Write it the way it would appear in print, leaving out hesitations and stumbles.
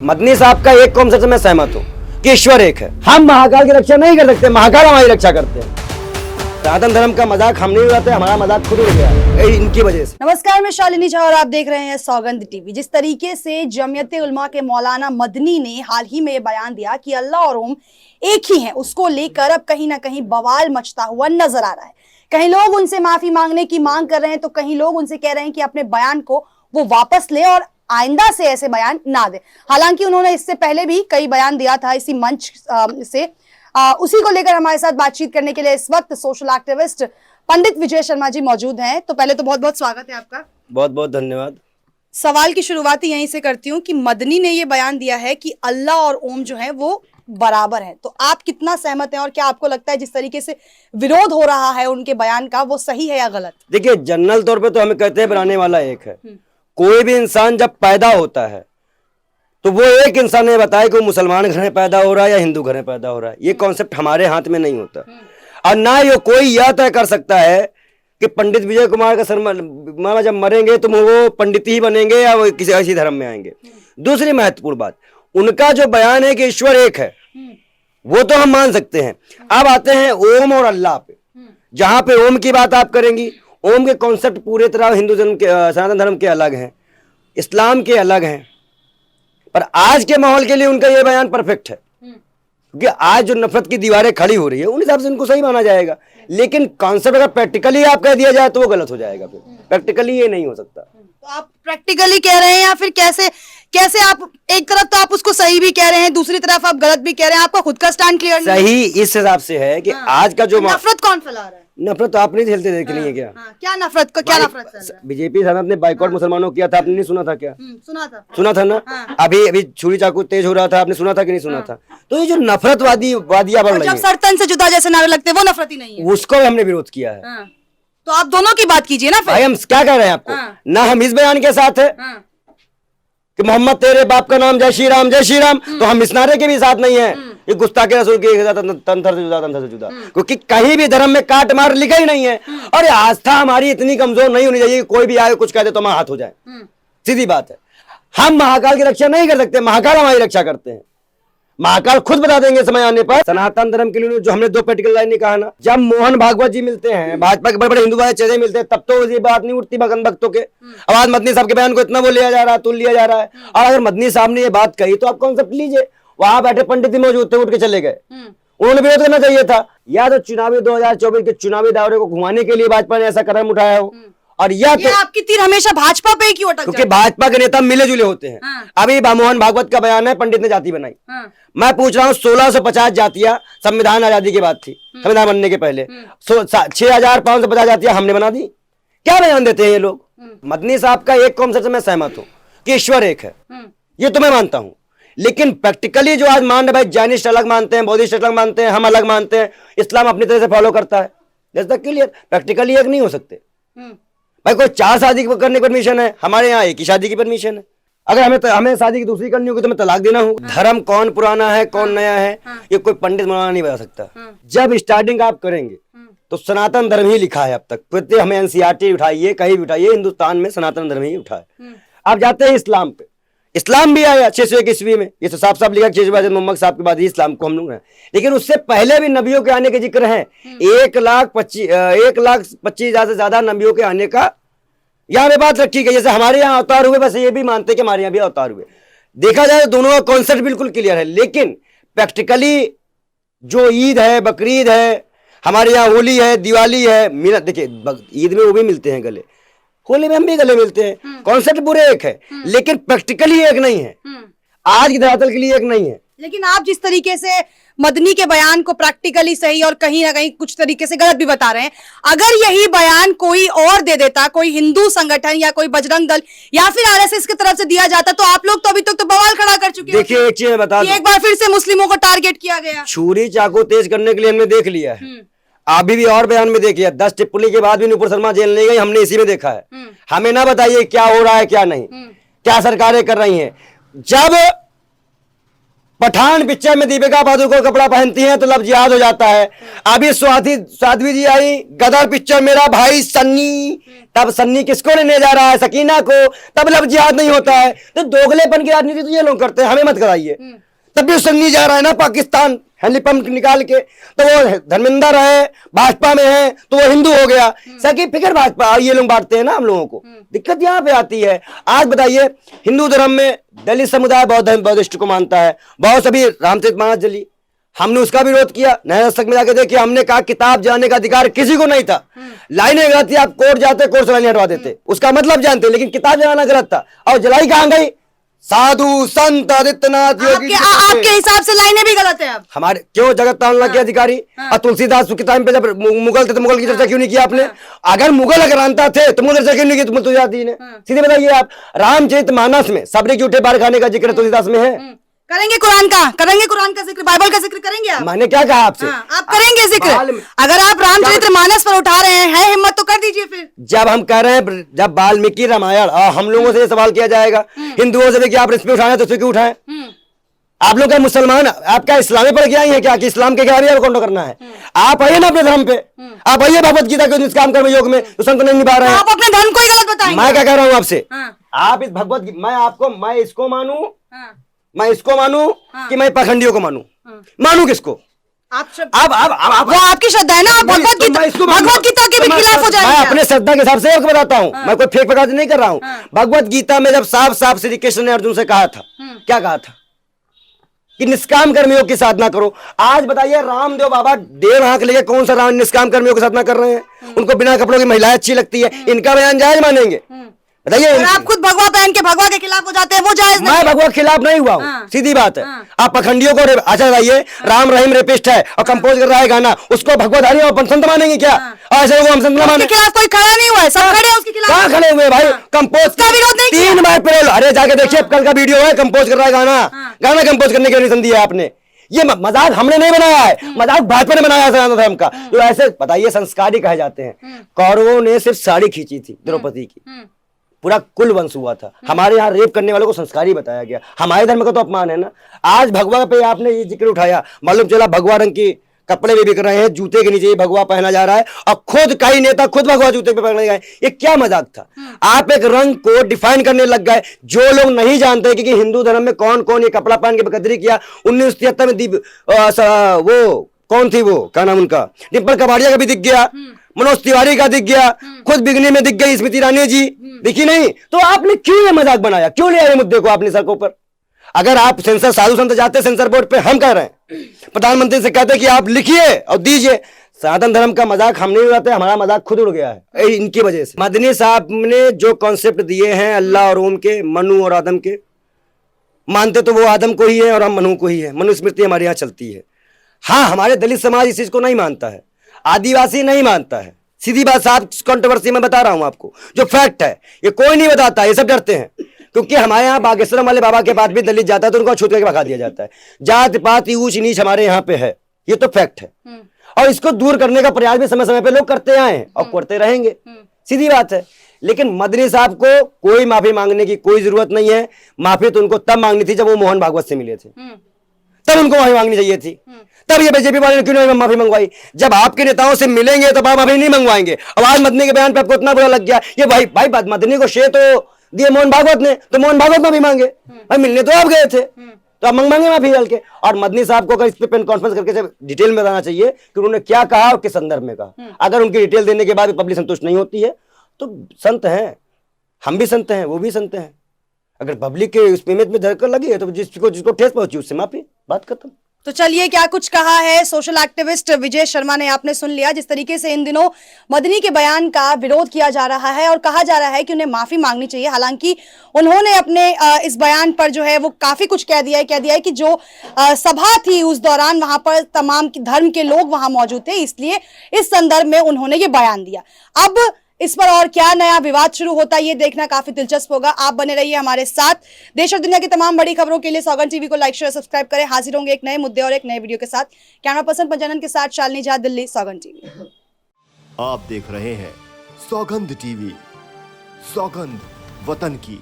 मदनी साहब का एक कॉन्सेप्ट से मैं सहमत हूँ कि ईश्वर एक है। हम महाकाल की रक्षा नहीं कर सकते, महाकाल हमारी रक्षा करते हैं। सनातन धर्म का मजाक हम नहीं उड़ाते, हमारा मजाक खुद उड़ गया इनकी वजह से। नमस्कार, मैं शालिनी झा और आप देख रहे हैं सौगंध टीवी। जिस तरीके से जमियते उलमा के मौलाना मदनी ने हाल ही में ये बयान दिया कि अल्लाह और ओम एक ही हैं, उसको लेकर अब कहीं ना कहीं बवाल मचता हुआ नजर आ रहा है। कहीं लोग उनसे माफी मांगने की मांग कर रहे हैं तो कहीं लोग उनसे कह रहे हैं कि अपने बयान को वो वापस ले और आइंदा से ऐसे बयान ना दे। हालांकि उन्होंने इससे पहले भी कई बयान दिया था इसी मंच से। उसी को लेकर हमारे साथ बातचीत करने के लिए इस वक्त सोशल एक्टिविस्ट पंडित विजय शर्मा जी मौजूद हैं। तो पहले तो बहुत बहुत स्वागत है आपका। बहुत बहुत धन्यवाद। सवाल की शुरुआत यहीं से करती हूँ कि मदनी ने ये बयान दिया है कि अल्लाह और ओम जो है वो बराबर है, तो आप कितना सहमत हैं और क्या आपको लगता है जिस तरीके से विरोध हो रहा है उनके बयान का वो सही है या गलत? देखिए, जनरल तौर पे तो हमें कहते हैं बनाने वाला एक है। कोई भी इंसान जब पैदा होता है तो वो एक इंसान ने बताया कि वो मुसलमान घर में पैदा हो रहा है या हिंदू घर में पैदा हो रहा है। ये कॉन्सेप्ट हमारे हाथ में नहीं होता और ना ये कोई यह तय कर सकता है कि पंडित विजय कुमार का शर्मा जब मरेंगे तो वो पंडित ही बनेंगे या वो किसी ऐसी धर्म में आएंगे। दूसरी महत्वपूर्ण बात, उनका जो बयान है कि ईश्वर एक है वो तो हम मान सकते हैं। अब आते हैं ओम और अल्लाह पे। जहां पे ओम की बात आप करेंगी, ओम के कॉन्सेप्ट पूरे तरह हिंदू धर्म के सनातन धर्म के अलग हैं, इस्लाम के अलग हैं, पर आज के माहौल के लिए उनका यह बयान परफेक्ट है क्योंकि आज जो नफरत की दीवारें खड़ी हो रही है उन हिसाब से उनको सही माना जाएगा। लेकिन कॉन्सेप्ट अगर प्रैक्टिकली आप कह दिया जाए तो वो गलत हो जाएगा। फिर प्रैक्टिकली ये नहीं हो सकता। तो आप प्रैक्टिकली कह रहे हैं या फिर कैसे कैसे आप एक तरफ तो आप उसको सही भी कह रहे हैं, दूसरी तरफ आप गलत भी कह रहे हैं? आपका खुद का स्टैंड क्लियर नहीं है? सही इस हिसाब से है कि आज का जो नफरत कौन फैला रहा है? नफरत तो आप नहीं झेलते देख रही है क्या? क्या नफरत को क्या नफरत चल रहा है? बीजेपी सरकार ने बाइकआउट मुसलमानों किया था, आपने नहीं सुना था क्या? सुना था ना। अभी छुरी चाकू तेज हो रहा था, आपने सुना था कि नहीं सुना था? तो ये जो वादियां बढ़ रही जब सरतन से जुदा जैसे नारे लगते हैं वो नफरत ही नहीं है, उसको हमने विरोध किया है। तो आप दोनों की बात कीजिए ना। भाई हम क्या कह रहे हैं आपको? ना हम इस बयान के साथ है कि मोहम्मद तेरे बाप का नाम जय श्री राम जय श्री राम, तो हम इस नारे के भी साथ नहीं है। ये गुस्ताखे रसूल के तंत्र से जुदा, क्योंकि कहीं भी धर्म में काट मार लिखा ही नहीं है। और आस्था हमारी इतनी कमजोर नहीं होनी चाहिए कि कोई भी आगे कुछ कह दे तो हमारा हाथ हो जाए। सीधी बात है। हम महाकाल की रक्षा नहीं कर सकते, महाकाल हमारी रक्षा करते हैं। महाकाल खुद बता देंगे समय आने पर। सनातन धर्म के लिए जो हमने दो पर्टिकुलर लाइन कहा ना, जब मोहन भागवत जी मिलते हैं, भाजपा के बड़े बड़े हिंदू वाले चेहरे मिलते हैं, तब तो ये बात नहीं उठती भगन भक्तों के। आवाज मदनी साहब के बयान को इतना वो लिया जा रहा है, तुल लिया जा रहा है। और अगर मदनी साहब ने ये बात कही तो आप कॉन्सेप्ट लीजिए। वहां बैठे पंडित ही मौजूद थे, उठ के चले गए। उन्होंने विरोध करना चाहिए था। या तो चुनावी 2024 के चुनावी दायरे को घुमाने के लिए भाजपा ने ऐसा कदम उठाया हो, और या तो आपकी तीर हमेशा भाजपा पे क्यों अटक? क्योंकि भाजपा के नेता मिले जुले होते हैं। अभी मोहन भागवत का बयान है पंडित ने जाति बनाई। मैं पूछ रहा हूँ 1650 जातियां संविधान आजादी के बाद थी, संविधान बनने के पहले 6550 जातियां हमने बना दी। क्या बयान देते हैं ये लोग? मदनी साहब का एक कॉन्सेप्ट से मैं सहमत हूँ कि ईश्वर एक है, ये तो मैं मानता हूँ। लेकिन प्रैक्टिकली जो आज मान रहे भाई, जैनिस्ट अलग मानते हैं, बौद्धिस्ट अलग मानते हैं, हम अलग मानते हैं, इस्लाम अपनी तरह से फॉलो करता है, दैट्स द क्लियर। प्रैक्टिकली एक नहीं हो सकते भाई। कोई 4 शादी करने की परमिशन है, हमारे यहाँ एक ही शादी की परमिशन है। अगर हमें शादी की दूसरी करनी होगी तो मैं तलाक देना होगा। धर्म कौन पुराना है कौन नया है ये कोई पंडित मौलाना नहीं बता सकता। जब स्टार्टिंग आप करेंगे तो सनातन धर्म ही लिखा है अब तक। फिर हमें एनसीईआरटी उठाइए, कहीं भी उठाइए, हिंदुस्तान में सनातन धर्म ही उठा है। आप जाते हैं इस्लाम पे, इस्लाम भी आया 601 ईस्वी में। ये तो साफ साफ लिखा 6 मोहम्मद साहब के बाद ही इस्लाम को हम लोग हैं। लेकिन उससे पहले भी नबियों के आने के जिक्र है। 1,25,000 से ज्यादा नबियों के आने का यहाँ पे बात रखी गई। जैसे हमारे यहाँ अवतार हुए, बस ये भी मानते कि हमारे यहाँ भी अवतार हुए। देखा जाए तो दोनों का कॉन्सेप्ट बिल्कुल क्लियर है। लेकिन प्रैक्टिकली जो ईद है, बकरीद है, हमारे यहाँ होली है, दिवाली है, मीना, देखिए ईद में वो भी मिलते हैं गले, होली में हम भी गले मिलते हैं। कॉन्सेप्ट पूरे एक है लेकिन प्रैक्टिकली एक नहीं है, आज की धरातल के लिए एक नहीं है। लेकिन आप जिस तरीके से मदनी के बयान को प्रैक्टिकली सही और कहीं ना कहीं कुछ तरीके से गलत भी बता रहे हैं, अगर यही बयान कोई और दे देता, कोई हिंदू संगठन या कोई बजरंग दल या फिर आरएसएस की तरफ से दिया जाता, तो आप लोग तो अभी तक तो बवाल खड़ा कर चुके हैं। देखिए एक चीज बता दूं, एक बार फिर से मुस्लिमों को टारगेट किया गया। छुरी चाकू तेज करने के लिए हमने देख लिया है। अभी भी और बयान में देखिए 10 टिप्पणी के बाद भी नुपुर शर्मा जेल नहीं गई, हमने इसी में देखा है। हमें ना बताइए क्या हो रहा है क्या नहीं, क्या सरकारें कर रही हैं। जब पठान पिक्चर में दीपिका पादुकोण कपड़ा पहनती हैं तो लव जिहाद हो जाता है। अभी साध्वी जी आई गदर पिक्चर मेरा भाई सन्नी, तब सन्नी किसको लेने जा रहा है, सकीना को, तब लव जिहाद नहीं होता है। तो दोगलेपन की राजनीति तो ये लोग करते हैं, हमें मत कराइए। तब भी सन्नी जा रहा है ना पाकिस्तान हैंडपंप निकाल के, तो वो धर्मेंद्र है भाजपा में है तो वो हिंदू हो गया, सकी फिक्र भाजपा, ये लोग बांटते हैं ना हम लोगों को। दिक्कत यहाँ पे आती है। आज बताइए हिंदू धर्म में दलित समुदाय बौद्धिस्ट को मानता है, बहुत सभी रामचरितमानस जली, हमने उसका विरोध किया, नया दस्तक में जाके देखिए, हमने कहा किताब जाने का अधिकार किसी को नहीं था। लाइनें गलत थी, आप कोर्ट जाते कोर्ट से लाइनें हटवा देते, उसका मतलब जानते, लेकिन किताब जलाना गलत था। और जलाई कहां गई, साधु संत आदित्यनाथ योगी। आपके हिसाब से लाइनें भी गलत है। अब हमारे क्यों जगत तालना के अधिकारी और तुलसीदास के टाइम पे जब मुगल थे तो मुगल की चर्चा क्यों नहीं की आपने? अगर मुगल अक्रांता थे तो मुगल चर्चा क्यों नहीं की तुलसीदास ने? सीधे बताइए आप, रामचरितमानस में सबरी के उठे बार खाने का जिक्र तुलसीदास में है। करेंगे कुरान का जिक्र, बाइबल का जिक्र करेंगे आप? मैंने क्या कहा आपसे? आप करेंगे जिक्र? अगर आप रामचरितमानस पर उठा रहे हैं हिम्मत तो कर दीजिए फिर। जब हम कह रहे हैं, जब वाल्मीकि रामायण, हम लोगों से ये सवाल किया जाएगा हिंदुओं से भी कि आप इस पे उठाए तो क्यों उठाए? आप लोग क्या मुसलमान, आप क्या इस्लामी पढ़ के आई हैं क्या कि इस्लाम के क्या काउंटर करना है? आप आइए ना अपने धर्म पे, आप आइए भगवत गीता के निष्काम कर्म योग में, तो संत नहीं निभा रहे हैं। आप अपने धर्म को ही गलत बताएंगे। मैं क्या कह रहा हूँ आपसे, आप इस भगवत, मैं इसको मानू, मैं इसको मानू कि मैं पाखंडियों को मानू? मानू किसको? वो आपकी श्रद्धा है ना, आप भगवत गीता के भी खिलाफ हो जाएंगे। मैं अपने श्रद्धा के हिसाब से आपको बताता हूँ, मैं कोई फेक प्रकार नहीं कर रहा हूँ। भगवत गीता में जब साफ साफ श्री कृष्ण ने अर्जुन से कहा था, क्या कहा था कि निष्काम कर्मयोग की साधना करो। आज बताइए रामदेव बाबा 1.5 आंख लेके कौन सा राम निष्काम कर्मयोग की साधना कर रहे हैं? उनको बिना कपड़ों की महिलाएं अच्छी लगती है, इनका बयान जायज मानेंगे? बताइए। आप खुद भगवा पहन के भगवा के खिलाफ हो जाते हैं, वो जायज नहीं? मैं भगवा के खिलाफ नहीं हुआ हूँ, सीधी बात है। आप पखंडियों को अच्छा बताइए, राम रहीम रेपिस्ट है और कंपोज कर रहा है गाना, उसको भगवाधारी और संत मानेंगे क्या? ऐसे लोग हम संत माने? खिलाफ कोई खड़ा नहीं हुआ है, सब खड़े हैं उसके खिलाफ। कहाँ खड़े हुए भाई? कंपोज का विरोध नहीं, 3 बार पेरोल, अरे जाके देखिए कल का वीडियो है, कंपोज कर रहा है गाना कंपोज करने की परमिशन दी है आपने। ये मजाक हमने नहीं बनाया है, मजाक भाजपा ने बनाया है सनातन धर्म का। तो ऐसे बताइए संस्कारी कहे जाते हैं। कौरवों ने सिर्फ साड़ी खींची थी द्रौपदी की, पूरा कुल वंश हुआ था। हमारे यहाँ रेप करने वालों को संस्कारी बताया गया, हमारे धर्म का तो अपमान है ना। आज भगवा पे आपने ये जिक्र उठाया, मालूम चला भगवा रंग के कपड़े भी बिक रहे हैं, जूते के नीचे ही भगवा पहना जा रहा है और खुद कई नेता खुद भगवा जूते पे पहने गए। ये क्या मजाक था? आप एक रंग को डिफाइन करने लग गए। जो लोग नहीं जानते कि हिंदू धर्म में कौन कौन ये कपड़ा पहन के बकदरी किया। 1973 में वो कौन थी, वो क्या नाम उनका, डिम्पल कबाड़िया का भी दिख गया, मनोज तिवारी का दिख गया, खुद बिगनी में दिख गई स्मृति ईरानी जी, दिखी नहीं? तो आपने क्यों ये मजाक बनाया, क्यों ले आए मुद्दे को आपने सड़कों पर? अगर आप सेंसर साधु संत जाते सेंसर बोर्ड पे, हम कह रहे हैं प्रधानमंत्री से कहते कि आप लिखिए और दीजिए। सनातन धर्म का मजाक हम नहीं उड़ाते, हमारा मजाक खुद उड़ गया है इनकी वजह से। मदनी साहब ने जो कॉन्सेप्ट दिए हैं अल्लाह और ओम के, मनु और आदम के, मानते तो वो आदम को ही है और हम मनु को ही है। मनुस्मृति हमारे यहाँ चलती है। हाँ, हमारे दलित समाज इस चीज को नहीं मानता है, आदिवासी नहीं मानता है। सीधी बात साहब, कंट्रोवर्सी में बता रहा हूं आपको, जो फैक्ट है ये कोई नहीं बताता, ये सब डरते हैं। क्योंकि हमारे यहाँ बागेश्वर वाले बाबा के पास भी दलित जाता है तो उनको छूट करके भगा दिया जाता है। जात पात ऊंच नीच हमारे यहाँ पे है, ये तो फैक्ट है। और इसको दूर करने का प्रयास भी समय समय पे लोग करते आए हैं और करते रहेंगे, सीधी बात है। लेकिन मदनी साहब को कोई माफी मांगने की कोई जरूरत नहीं है। माफी तो उनको तब मांगनी थी जब वो मोहन भागवत से मिले थे, तब उनको माफी मांगनी चाहिए थी। तब ये बीजेपी वाले ने क्यों नहीं माफी मंगवाई? जब आपके नेताओं से मिलेंगे तो आप माफी नहीं मंगवाएंगे। अब आज मदनी के बयान पे आपको इतना बुरा लग गया। ये भाई मदनी को शेर तो दिए मोहन भागवत ने, तो मोहन भागवत माफी मांगे। भाई मिलने तो आप गए थे, तो आप मांगे माफी डाल के। और मदनी साहब को अगर इस पे पेन कॉन्फ्रेंस करके डिटेल में बताना चाहिए कि उन्होंने क्या कहा और किस संदर्भ में कहा। अगर उनकी डिटेल देने के बाद पब्लिक संतुष्ट नहीं होती है तो संत हैं, हम भी संत हैं, वो भी संत हैं। अगर पब्लिक के उस इमेज में धड़कन लगी है तो जिसको ठेस पहुंची उससे माफी, बात खत्म। तो चलिए, क्या कुछ कहा है सोशल एक्टिविस्ट विजय शर्मा ने, आपने सुन लिया। जिस तरीके से इन दिनों मदनी के बयान का विरोध किया जा रहा है और कहा जा रहा है कि उन्हें माफी मांगनी चाहिए। हालांकि उन्होंने अपने इस बयान पर जो है वो काफी कुछ कह दिया है कि जो सभा थी उस दौरान वहां पर तमाम धर्म के लोग वहां मौजूद थे, इसलिए इस संदर्भ में उन्होंने ये बयान दिया। अब इस पर और क्या नया विवाद शुरू होता है ये देखना काफी दिलचस्प होगा। आप बने रहिए हमारे साथ। देश और दुनिया की तमाम बड़ी खबरों के लिए सौगंध टीवी को लाइक शेयर सब्सक्राइब करें। हाजिर होंगे एक नए मुद्दे और एक नए वीडियो के साथ। कैमरा पर्सन पंजानन के साथ शालिनी झा, दिल्ली, सौगंध टीवी। आप देख रहे हैं सौगंध टीवी, सौगंध वतन की।